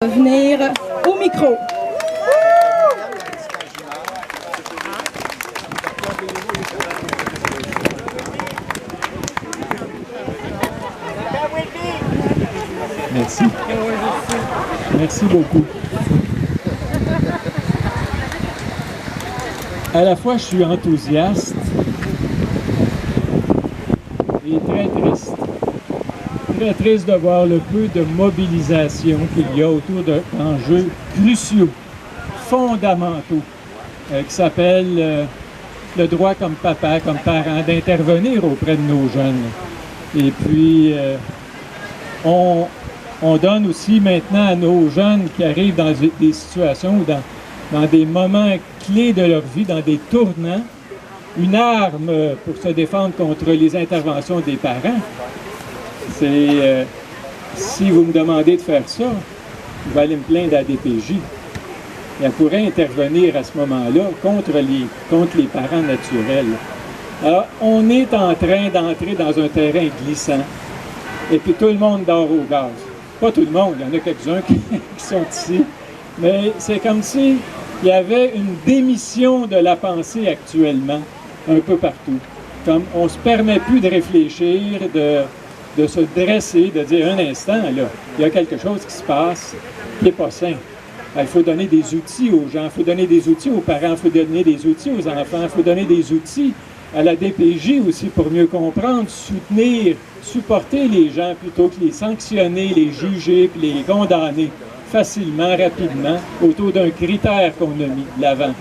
Venir au micro. Merci. Merci beaucoup. À la fois, je suis enthousiaste et très triste. Très triste de voir le peu de mobilisation qu'il y a autour d'enjeux cruciaux, fondamentaux, qui s'appellent le droit comme papa, comme parent, d'intervenir auprès de nos jeunes. Et puis, on donne aussi maintenant à nos jeunes qui arrivent dans des situations ou dans des moments clés de leur vie, dans des tournants, une arme pour se défendre contre les interventions des parents. C'est, si vous me demandez de faire ça, je vais aller me plaindre à la DPJ. Et elle pourrait intervenir à ce moment-là contre les parents naturels. Alors, on est en train d'entrer dans un terrain glissant. Et puis tout le monde dort au gaz. Pas tout le monde, il y en a quelques-uns qui sont ici. Mais c'est comme s'il y avait une démission de la pensée actuellement, un peu partout. Comme on ne se permet plus de réfléchir, de se dresser, de dire un instant, là, il y a quelque chose qui se passe qui n'est pas sain. Il faut donner des outils aux gens, il faut donner des outils aux parents, il faut donner des outils aux enfants, il faut donner des outils à la DPJ aussi pour mieux comprendre, soutenir, supporter les gens plutôt que les sanctionner, les juger puis les condamner facilement, rapidement, autour d'un critère qu'on a mis de l'avant.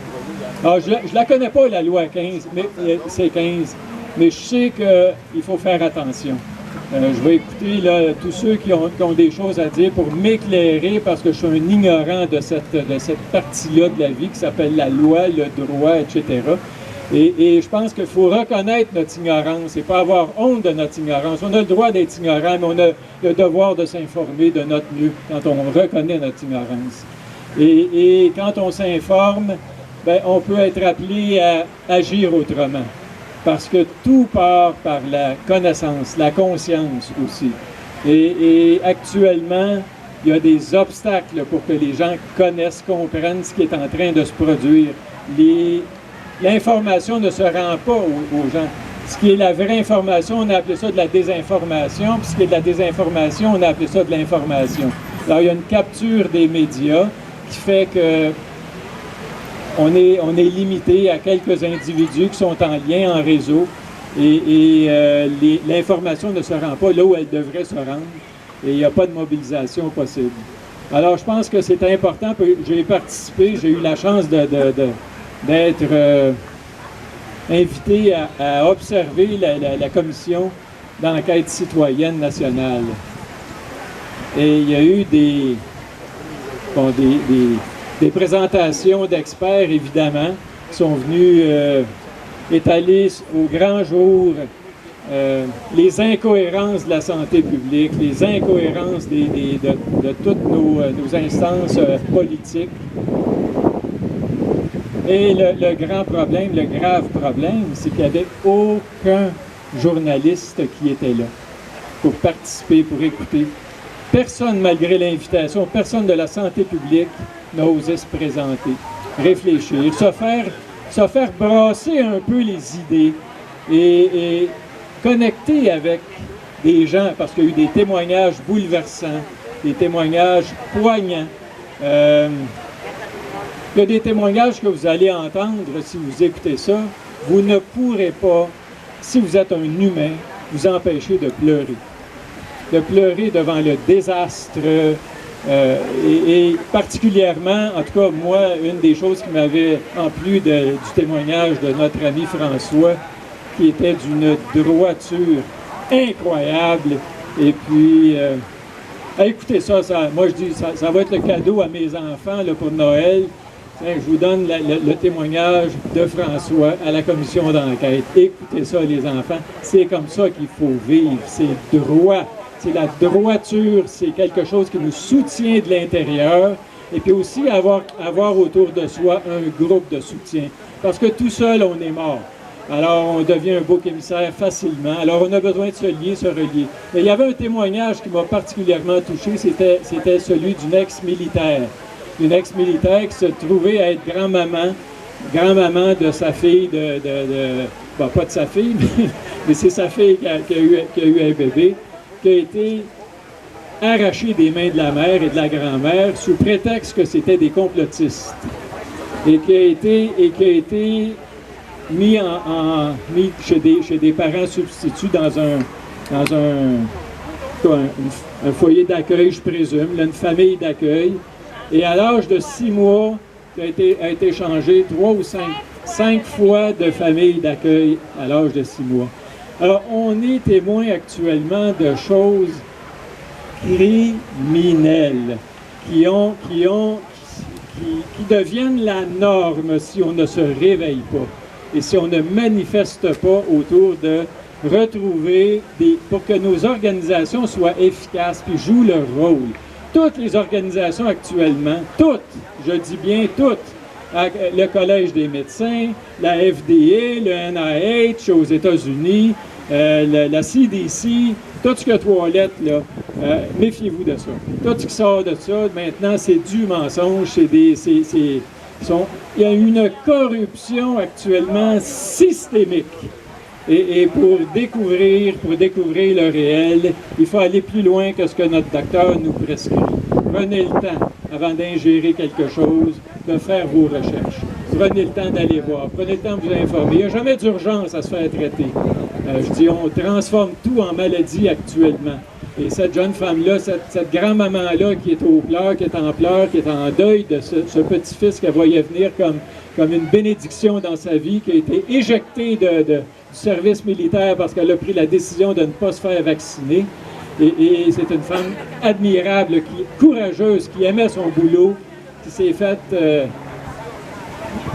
Alors, je ne la connais pas, la loi 15, mais c'est 15, mais je sais qu'il faut faire attention. Je vais écouter là, tous ceux qui ont des choses à dire pour m'éclairer parce que je suis un ignorant de cette partie-là de la vie qui s'appelle la loi, le droit, etc. Et je pense qu'il faut reconnaître notre ignorance et pas avoir honte de notre ignorance. On a le droit d'être ignorant, mais on a le devoir de s'informer de notre mieux quand on reconnaît notre ignorance. Et quand on s'informe, ben, on peut être appelé à agir autrement. Parce que tout part par la connaissance, la conscience aussi. Et actuellement, il y a des obstacles pour que les gens connaissent, comprennent ce qui est en train de se produire. L'information ne se rend pas aux gens. Ce qui est la vraie information, on a appelé ça de la désinformation, puis ce qui est de la désinformation, on a appelé ça de l'information. Alors, il y a une capture des médias qui fait que on est limité à quelques individus qui sont en lien, en réseau, et l'information ne se rend pas là où elle devrait se rendre, et il n'y a pas de mobilisation possible. Alors, je pense que c'est important. J'ai participé, j'ai eu la chance d'être invité à observer la commission d'enquête citoyenne nationale. Et il y a eu des présentations d'experts, évidemment, qui sont venus étaler au grand jour les incohérences de la santé publique, les incohérences de toutes nos instances politiques. Et le grand problème, le grave problème, c'est qu'il n'y avait aucun journaliste qui était là pour participer, pour écouter. Personne, malgré l'invitation, personne de la santé publique n'a osé se présenter, réfléchir, se faire brasser un peu les idées et connecter avec des gens, parce qu'il y a eu des témoignages bouleversants, des témoignages poignants. Il y a des témoignages que vous allez entendre si vous écoutez ça. Vous ne pourrez pas, si vous êtes un humain, vous empêcher de pleurer. De pleurer devant le désastre. Et particulièrement, en tout cas, moi, une des choses qui m'avait emplu du témoignage de notre ami François, qui était d'une droiture incroyable. Et puis, écoutez ça, moi je dis, ça va être le cadeau à mes enfants là, pour Noël. Je vous donne le témoignage de François à la commission d'enquête. Écoutez ça, les enfants. C'est comme ça qu'il faut vivre. C'est droit. C'est la droiture. C'est quelque chose qui nous soutient de l'intérieur. Et puis aussi avoir autour de soi un groupe de soutien. Parce que tout seul, on est mort. Alors, on devient un bouc émissaire facilement. Alors, on a besoin de se lier, se relier. Mais il y avait un témoignage qui m'a particulièrement touché, c'était celui d'une ex-militaire. Une ex-militaire qui se trouvait à être grand-maman de sa fille, bon, pas de sa fille, mais c'est sa fille qui a eu un bébé, qui a été arrachée des mains de la mère et de la grand-mère sous prétexte que c'était des complotistes. Et qui a été mis chez des parents substituts dans un foyer d'accueil, je présume, là, une famille d'accueil. Et à l'âge de 6 mois, a été changé 3 ou 5 fois de famille d'accueil à l'âge de 6 mois. Alors, on est témoin actuellement de choses criminelles qui deviennent la norme si on ne se réveille pas et si on ne manifeste pas autour de retrouver pour que nos organisations soient efficaces et jouent leur rôle. Toutes les organisations actuellement, toutes, je dis bien toutes, le Collège des médecins, la FDA, le NIH aux États-Unis, la CDC, tout ce que toilette, là, méfiez-vous de ça. Tout ce qui sort de ça, maintenant, c'est du mensonge, il y a une corruption actuellement systémique. Et pour découvrir le réel, il faut aller plus loin que ce que notre docteur nous prescrit. Prenez le temps, avant d'ingérer quelque chose, de faire vos recherches. Prenez le temps d'aller voir. Prenez le temps de vous informer. Il n'y a jamais d'urgence à se faire traiter. Je dis, on transforme tout en maladie actuellement. Et cette jeune femme-là, cette grand-maman-là qui est au pleur, qui est en pleurs, qui est en deuil de ce petit-fils qu'elle voyait venir comme une bénédiction dans sa vie, qui a été éjecté du service militaire parce qu'elle a pris la décision de ne pas se faire vacciner. Et c'est une femme admirable, courageuse, qui aimait son boulot, qui s'est faite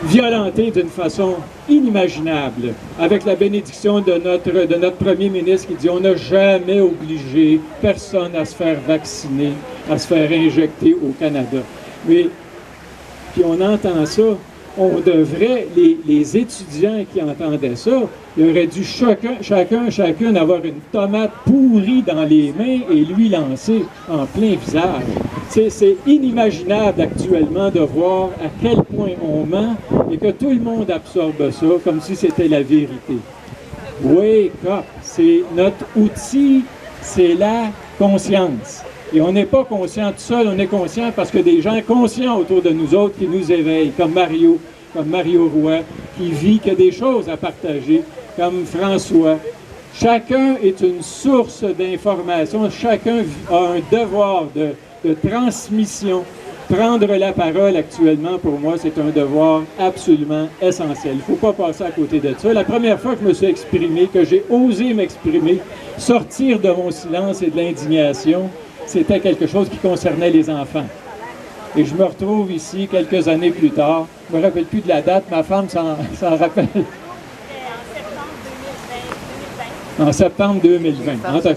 violenter d'une façon inimaginable, avec la bénédiction de notre premier ministre qui dit « On n'a jamais obligé personne à se faire vacciner, à se faire injecter au Canada. » Mais, puis on entend ça, on devrait, les étudiants qui entendaient ça, il aurait dû chacune avoir une tomate pourrie dans les mains et lui lancer en plein visage. C'est inimaginable actuellement de voir à quel point on ment et que tout le monde absorbe ça comme si c'était la vérité. Wake up! C'est notre outil, c'est la conscience. Et on n'est pas conscient tout seul, on est conscient parce que des gens conscients autour de nous autres qui nous éveillent, comme Mario Roy, qui vit, qui a des choses à partager, comme François. Chacun est une source d'information, chacun a un devoir de transmission. Prendre la parole actuellement, pour moi, c'est un devoir absolument essentiel. Il ne faut pas passer à côté de ça. La première fois que je me suis exprimé, que j'ai osé m'exprimer, sortir de mon silence et de l'indignation, c'était quelque chose qui concernait les enfants. Et je me retrouve ici quelques années plus tard. Je ne me rappelle plus de la date, ma femme s'en rappelle. En septembre 2020. En tout cas,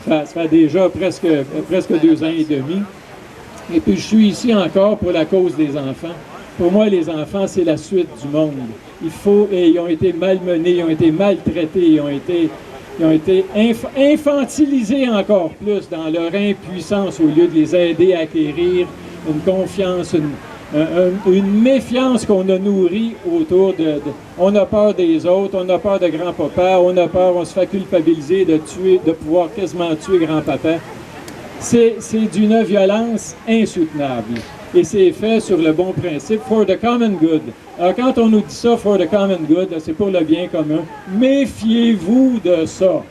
ça fait déjà presque 2 ans et demi. Et puis je suis ici encore pour la cause des enfants. Pour moi, les enfants, c'est la suite du monde. Ils ont été malmenés, ils ont été maltraités, ils ont été infantilisés encore plus dans leur impuissance au lieu de les aider à acquérir une confiance, une méfiance qu'on a nourrie autour on a peur des autres, on a peur de grand-papa, on se fait culpabiliser de pouvoir quasiment tuer grand-papa. C'est d'une violence insoutenable. Et c'est fait sur le bon principe, for the common good. Alors quand on nous dit ça, for the common good, c'est pour le bien commun. Méfiez-vous de ça.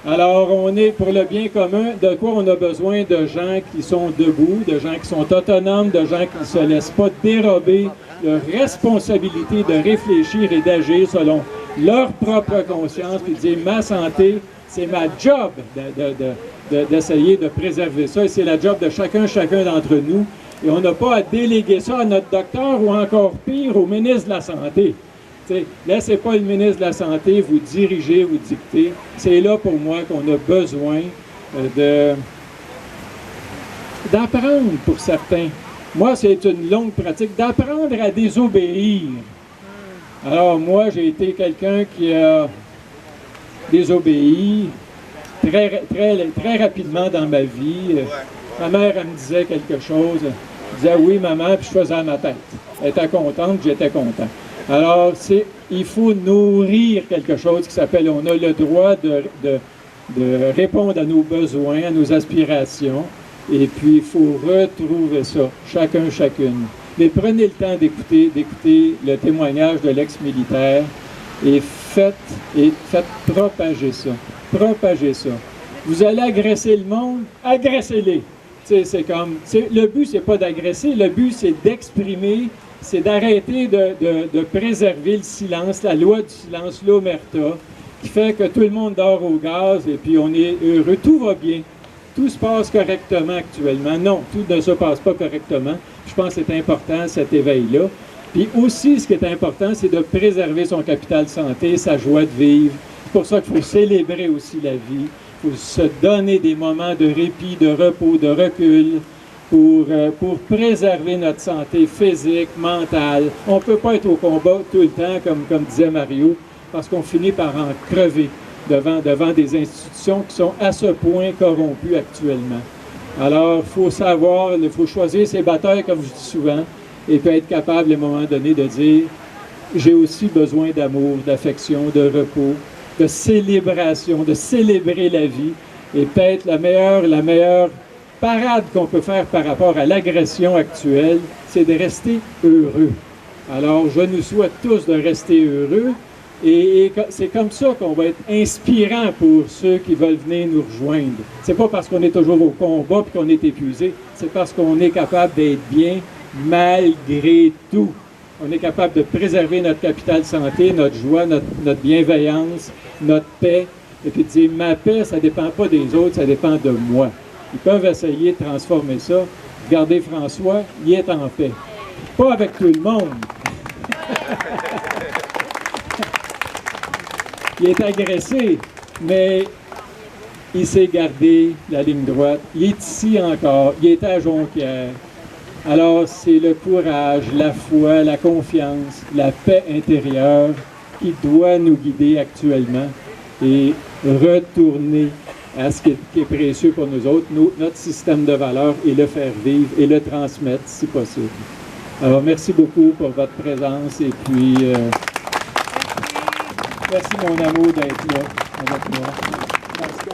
Alors on est pour le bien commun, de quoi on a besoin de gens qui sont debout, de gens qui sont autonomes, de gens qui ne se laissent pas dérober leur responsabilité de réfléchir et d'agir selon leur propre conscience, puis dire ma santé, c'est ma job d'essayer de préserver ça, et c'est la job de chacun d'entre nous. Et on n'a pas à déléguer ça à notre docteur ou encore pire, au ministre de la Santé. Laissez pas le ministre de la Santé vous diriger, vous dicter. C'est là pour moi qu'on a besoin d'apprendre pour certains. Moi, c'est une longue pratique, d'apprendre à désobéir. Alors moi, j'ai été quelqu'un qui a désobéi très rapidement dans ma vie. Ma mère, elle me disait quelque chose. Je disais oui, maman, puis je faisais à ma tête. Elle était contente, j'étais content. Alors, il faut nourrir quelque chose qui s'appelle, on a le droit de répondre à nos besoins, à nos aspirations, et puis il faut retrouver ça, chacune. Mais prenez le temps d'écouter le témoignage de l'ex-militaire et faites propager ça. Propagez ça. Vous allez agresser le monde, agressez-les. Le but, c'est pas d'agresser, le but, c'est d'exprimer, c'est d'arrêter de préserver le silence, la loi du silence, l'omerta, qui fait que tout le monde dort au gaz et puis on est heureux, tout va bien. Tout se passe correctement actuellement. Non, tout ne se passe pas correctement. Je pense que c'est important, cet éveil-là. Puis aussi, ce qui est important, c'est de préserver son capital santé, sa joie de vivre. C'est pour ça qu'il faut célébrer aussi la vie. Il faut se donner des moments de répit, de repos, de recul pour préserver notre santé physique, mentale. On ne peut pas être au combat tout le temps, comme disait Mario, parce qu'on finit par en crever devant des institutions qui sont à ce point corrompues actuellement. Alors, il faut savoir, il faut choisir ses batailles, comme je dis souvent, et puis être capable, à un moment donné, de dire « j'ai aussi besoin d'amour, d'affection, de repos, de célébration, de célébrer la vie. » Et peut-être la meilleure parade qu'on peut faire par rapport à l'agression actuelle, c'est de rester heureux. Alors, je nous souhaite tous de rester heureux. Et c'est comme ça qu'on va être inspirant pour ceux qui veulent venir nous rejoindre. C'est pas parce qu'on est toujours au combat et qu'on est épuisé, c'est parce qu'on est capable d'être bien malgré tout. On est capable de préserver notre capital santé, notre joie, notre bienveillance, notre paix. Et puis de dire, ma paix, ça ne dépend pas des autres, ça dépend de moi. Ils peuvent essayer de transformer ça. Regardez François, il est en paix. Pas avec tout le monde. Il est agressé, mais il s'est gardé la ligne droite. Il est ici encore, il est à Jonquière. Alors, c'est le courage, la foi, la confiance, la paix intérieure qui doit nous guider actuellement et retourner à ce qui est précieux pour nous autres, notre système de valeurs, et le faire vivre et le transmettre si possible. Alors, merci beaucoup pour votre présence et puis... merci, mon amour, d'être là avec moi. Merci.